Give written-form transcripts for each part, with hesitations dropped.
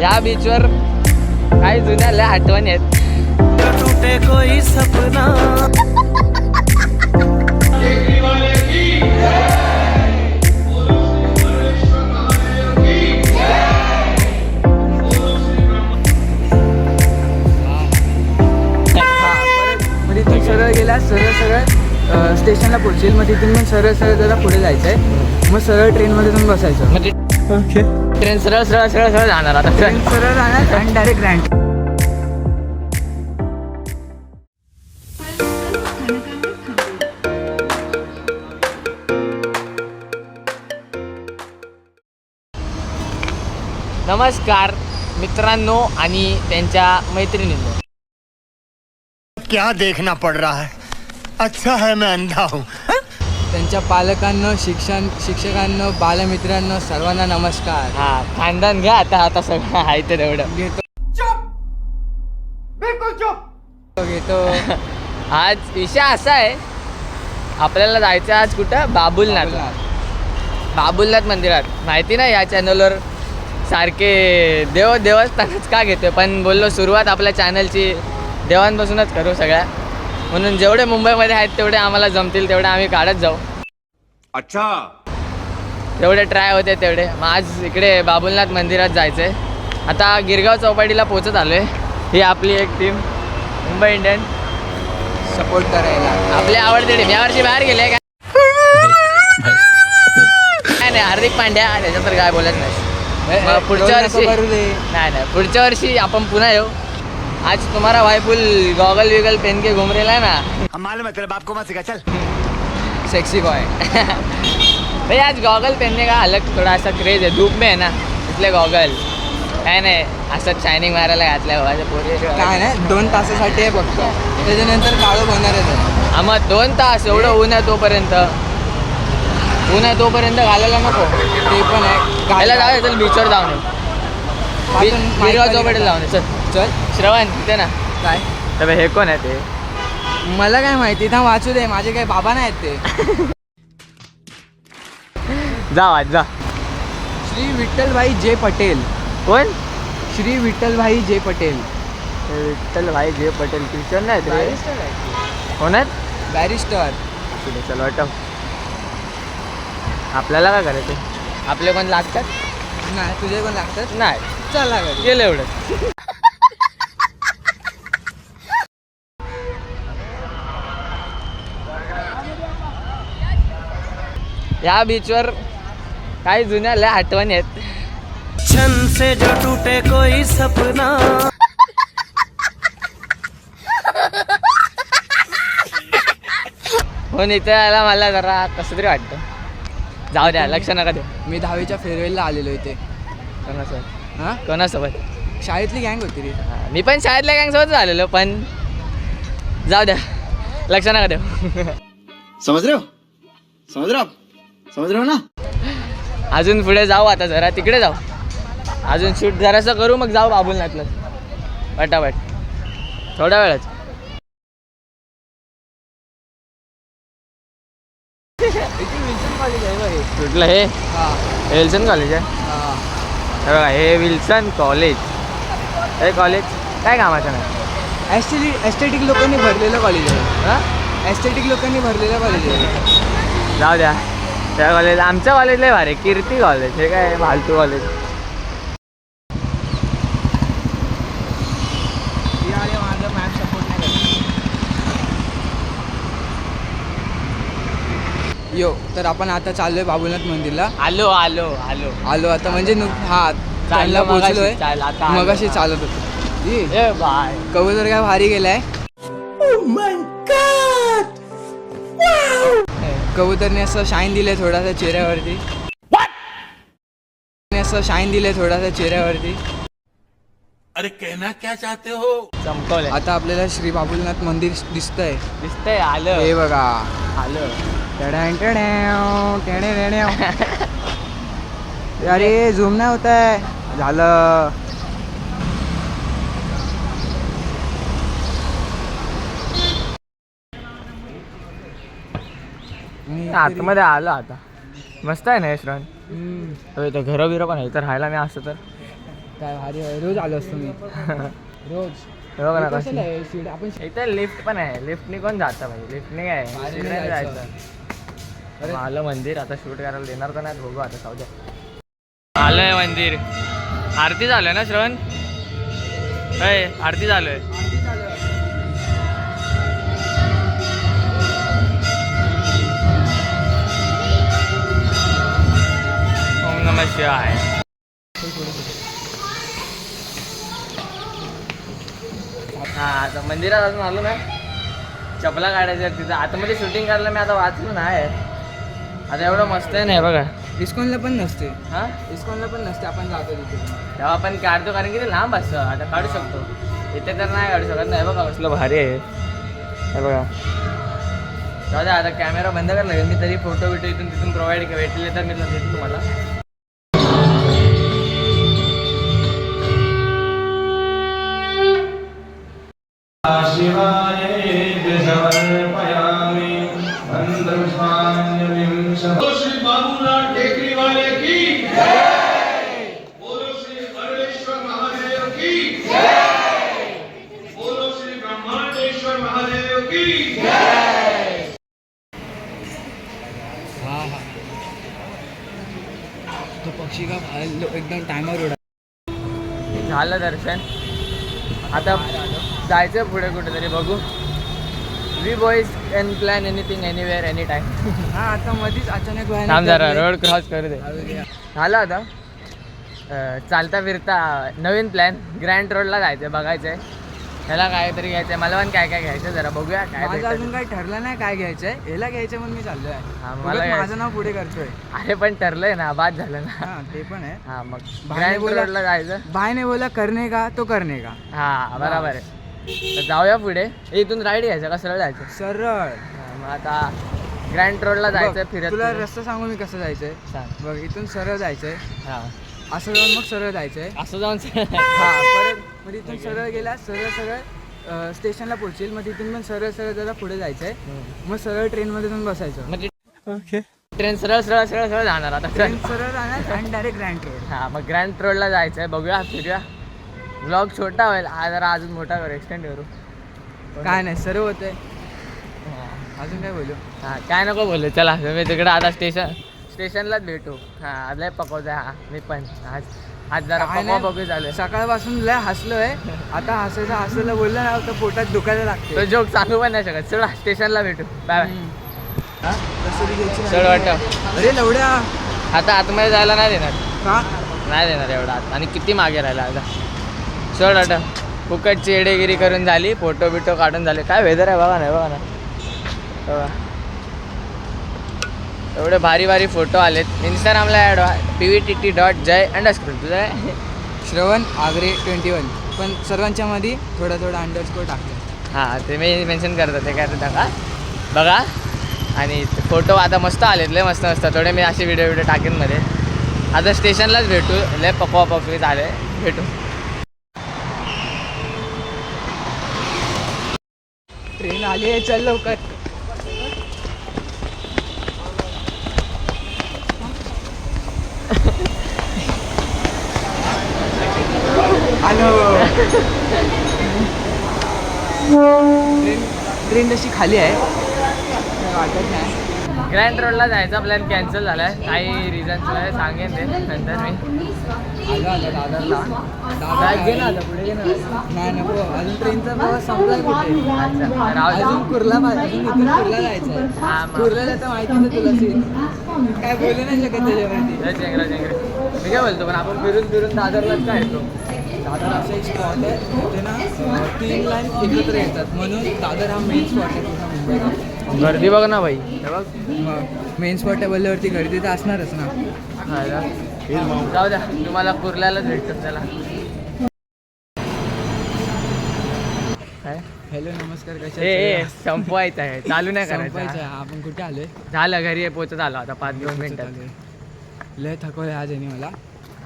या बीचवर काही जुन्या लय आठवणी आहेत. टूटे कोई सपना. सरळ गेला सरळ स्टेशनला पोहोचेल. मग तिथून मग सरळ जरा पुढे जायचं आहे. मग सरळ ट्रेनमध्ये जाऊन बसायचं. म्हणजे ट्रेन सरळ जाणार. आता ट्रेन सरळ जाणार आणि डायरेक्ट ग्रँड. नमस्कार मित्रांनो आणि त्यांच्या मैत्रिणींनो. क्या देखना पड़ रहा है? अच्छा है मैं अंधा हूँ. त्यांच्या पालकांना शिक्षकांना बालमित्रांनो सर्वांना नमस्कार. हा खानदान घ्या आता सगळं आहे ते तेवढं घेतो घेतो. आज विषय असा आहे, आपल्याला जायचं आज कुठं? बाबुलनाथ मंदिरात. माहिती नाही या चॅनलवर सारखे देवस्थानच का घेतोय, पण बोललो सुरुवात आपल्या चॅनलची देवांपासूनच करू सगळ्या. म्हणून जेवढे मुंबईमध्ये आहेत तेवढे आम्हाला जमतील तेवढे आम्ही काढत जाऊ. अच्छा, तेवढे ट्राय होते तेवढे. मग आज इकडे बाबुलनाथ मंदिरात जायचं आहे. आता गिरगाव चौपाटीला पोहोचत आलो आहे. ही आपली एक टीम मुंबई इंडियन सपोर्ट करायला. आपली आवडती टीम. यावर्षी बाहेर गेले काय नाही. हार्दिक पांड्या त्याच्यात तर काय बोलत नाही. मग पुढच्या वर्षी नाही पुढच्या वर्षी आपण पुन्हा येऊ. आज तुम्हारा भाई फुल गॉगल विगल पहन के घूम रहा है ना. मालूम है तेरे बाप को मत सिखा. चल सेक्सी बॉय. भाई आज गॉगल पहनने का अलग थोड़ा सा क्रेज है. धूप में है ना इसलिए गॉगल काय नाही असं शायनिंग मारायला घातल्या बाबाच्या पोरी. काय नाही 2 तासासाठी आहे फक्त. त्याच्यानंतर काळं होणार आहे. मग 2 तास एवढं ऊन आहे तोपर्यंत घालायला नको. ते पण आहे. घालायला जाऊ चल बीचवर जाऊन येऊ. गिरगाव चौपाटीला जाऊन चल. चल श्रवण तिथे ना काय तर हे कोण आहे ते? मला काय माहिती. ना वाचू दे. माझे काही बाबा नाही आहेत ते. जा आज जा. श्री विठ्ठलभाई जे पटेल. कोण? श्री विठ्ठलभाई जे पटेल. विठ्ठल भाई जे पटेल ख्रिश्चन नाहीत रे. कोण आहेत? बॅरिस्टर. चल वाटव. आपल्याला काय करायचं? आपले कोण लागतात? नाही तुझे पण लागतात. नाही चला गेलं एवढं. या बीचवर काही जुन्या लय आठवणी आहेत. छन से जो टूटे कोई सपना. पण इथे यायला मला जरा कसं तरी वाटतं. जाऊ द्या लक्ष नका देऊ. मी 10वीच्या फेअरवेलला आलेलो इथे. कोणासोबत? हां कोणासोबत? शाळेतली गँग होती रे. मी पण शाळेतल्या गँगसोबतच आलेलो, पण जाऊ द्या लक्ष नका देऊ. समझ रहे हो ना. अजून पुढे जाऊ. आता जरा तिकडे जाऊ. अजून शूट जरासं करू मग जाऊ बाबुलनाथला पटापट थोड्या वेळात. विल्सन कॉलेज आहे बघ. कुठलं हे? हां विल्सन कॉलेज आहे. हां. हे बघा हे विल्सन कॉलेज. हे कॉलेज काय कामाचं नाही. एस्थेटिक लोकांनी भरलेलं कॉलेज आहे. हां एस्थेटिक लोकांनी भरलेलं कॉलेज आहे. जाऊ द्या. त्या कॉलेज आमच्या कॉलेजला भारी कीर्ती कॉलेज. हे काय फालतू कॉलेज. माझं मॅम सपोर्ट नाही करत. यो तर आपण आता चाललोय बाबुलनाथ मंदिरला. आलो आता म्हणजे त्यांना पोहोचलोय. मगाशी चालत होतो. ए बाय. कबूतर काय भारी गेलाय. कबूतरने असं शाईन दिलंय थोडासा चेहऱ्यावरती. अरे कहना क्या चाहते हो? चमकवलंय. आता आपल्याला श्री बाबुलनाथ मंदिर दिसतंय. आलं. हे बघा. अरे झूम नाही होत आहे. झालं. आतमध्ये आलं आता. मस्त आहे ना यशवंत. तर घरं बिरं पण आहे तर राहायला मी असं तर काय भारी आहे. रोज आलो असतो मी रोज. हे बघ ना कशाला कशी. आहे सीट आपण इथं लिफ्ट पण आहे. लिफ्टनी कोण जातं भाई? लिफ्टने काय बाहेर सीडीने नाही जायचं. जायचं. मग आलं मंदिर. आता शूट करायला देणार तर नाही. बघू आता. जाऊ द्या. आलंय मंदिर. आरती झालं ना श्रवण? अय आरती झालोय. ओम नमः शिवाय. हा आता मंदिरात अजून आलो ना. चपला काढायच्या तिथं आतमध्ये शूटिंग करायला मी आता वाचलो नाही. आता एवढं मस्त आहे नाही बघा. इस्कॉनला पण नसते. हा इस्कॉनला पण नसते. आपण जातो तिथे. तेव्हा आपण काढतो कारण की ते लांब असतं. आता काढू शकतो. इथे तर नाही काढू शकत. नाही बघा कसलं भारी आहे हे बघा. जाऊ द्या आता कॅमेरा बंद करायला लागेल. मी तरी फोटो बिटो इथून तिथून प्रोव्हाइड भेटले तर मी देतो तुम्हाला. श्री बाबूराव टेकरी वाले की जय। बोलो श्री बरड़ेश्वर महादेव की जय। बोलो श्री ब्रह्मांडेश्वर महादेव की जय। हा हा. तो पक्षी का एकदम टायमावर उडा. झालं दर्शन. आता जायचं पुढे कुठेतरी बघू. We boys can plan anything anywhere any time. हा आता मधीच अचानक थांब जरा रोड क्रॉस करू दे. बाहेर झालं आता चालता फिरता नवीन प्लॅन. ग्रँड रोडला जायचं बघायचं आहे. त्याला काहीतरी घ्यायचं आहे. मला पण काय काय घ्यायचं जरा बघूया काय माझं भेटतं. अजून काही ठरलं नाही काय घ्यायचंय. याला घ्यायचं म्हणून मी चाललोय. हा, मला उगाच घ्यायचं. माझं नाव पुढे करतोय. अरे पण ठरलंय ना. बाद झालं ना. हा ते पण आहे. हा मग भाईने ग्रँड बोला- रोडला जायचं. भाई ने बोला करने का तो करने का. हा बरोबर आहे. तर जाऊया पुढे. इथून राईड घ्यायचं का सरळ जायचं? सरळ. हा, मग आता ग्रँड रोडला जायचं बघ, फिरत तुला फिरत. रस्ता सांगू मी कसं जायचंय. सांग. बघ इथून सरळ जायचंय. हा असं जाऊन मग सरळ जायचंय. असं जाऊन हा परत मग तिथून सरळ गेला सरळ सरळ स्टेशनला पोहोचेल. मग तिथून पण सरळ सरळ जरा पुढे जायचंय. मग सरळ ट्रेनमध्ये जाऊन बसायचं. म्हणजे ट्रेन सरळ सरळ सरळ सरळ जाणार आता. ट्रेन सरळ जाणार आणि डायरेक्ट ग्रँड रोड. हा मग ग्रँड रोडला जायचं आहे. बघूया फिरूया. ब्लॉग छोटा होईल. हा जरा अजून मोठा करू. एक्सटेंड करू. काय नाही सर्व होतंय. अजून काय बोलू. हा काय नको बोलू. चला मी तिकडे आता स्टेशनलाच भेटू. हा लय पकवतोय. हा मी पण आज जरा काय पकवा नाही. बघू चालू आहे. सकाळपासून लय हसलोय. आता हसायला बोललं ना तर पोटात दुखायला लागते. तो जोक सांगू पण नाही शकत. चला स्टेशनला भेटू. Bye bye. चल वाटतं. अरे लवड्या आता आतमध्ये जायला नाही देणार. का नाही देणार एवढा आत. आणि किती मागे राहिला आता. चल वाटतं. फुकटची एडेगिरी करून झाली. फोटो बिटो काढून झाले. काय वेदर आहे बघा ना. बघा ना बघा. एवढे भारी भारी फोटो आलेत. इंस्टाग्रामला ॲड pvtt.jay_. तुझं आहे श्रवण आगरे 21. पण सर्वांच्या मध्ये थोडा थोडा अंडरस्कोर टाकलं. हां ते मी मेन्शन करतो. ते काय ते टाका बघा. आणि फोटो आता मस्त आलेत. लय मस्त मस्त. थोडे मी असे व्हिडिओ टाकेन मध्ये. आता स्टेशनलाच भेटू. लय पकवा पकवीत आले. भेटू. ट्रेन आली आहे. चल लवकर. हॅलो. ट्रेन तशी खाली आहे. वाटत नाही. ग्रँड रोडला जायचा प्लॅन कॅन्सल झाला आहे. काही रिझन्स सांगेन ते नंतर मी. आलो आता दादरला. बॅग घे ना आता. पुढे घे ना. नाही नको. अजून ट्रेनचा प्रवास संपलाय कुठे. अच्छा राहू द्या. अजून कुर्ला अजून इथून कुर्ला जायचं आहे. हां मग कुर्ल्याला तर माहिती आहे तुला सीन. काय बोलू नाही शकत त्याच्यावरती. लय चेंगरा. मी काय बोलतो पण आपण फिरून फिरून दादरलाच काय येतो. दादर असा एक स्पॉट आहे तिथे ना 3 लाईन एकत्र येतात म्हणून दादर हा मेन स्पॉट आहे पुन्हा मुंबईला. गर्दी बघ ना बाई. हे बघ मेन स्पॉट आहे बोलल्यावरती गर्दी तर असणारच ना. हा का? जाऊ द्या. तुम्हाला कुर्ल्यालाच भेटतो. त्याला काय हॅलो नमस्कार कशा ए संपवायचं आहे. चालू नाही संपायचं आहे. करायचं. आपण कुठे आलोय. झालं घरी पोचत आलो आता 5-2 मिनिटात. लय थकवलं आज यांनी मला.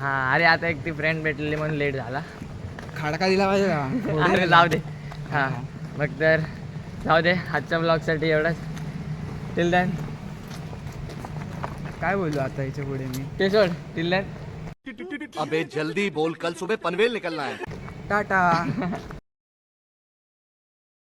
हां अरे आता एक ती फ्रेंड भेटलेली म्हणून लेट झाला. खाडका दिला पाहिजे का. अरे जाऊ दे. हां मग तर जाऊ दे. आजच्या ब्लॉगसाठी एवढंच. टिल दॅन काय बोलू आता याच्या पुढे मी. ते सोड. Till then. अबे जल्दी बोल, कल सुबह पनवेल निकलना है. टाटा.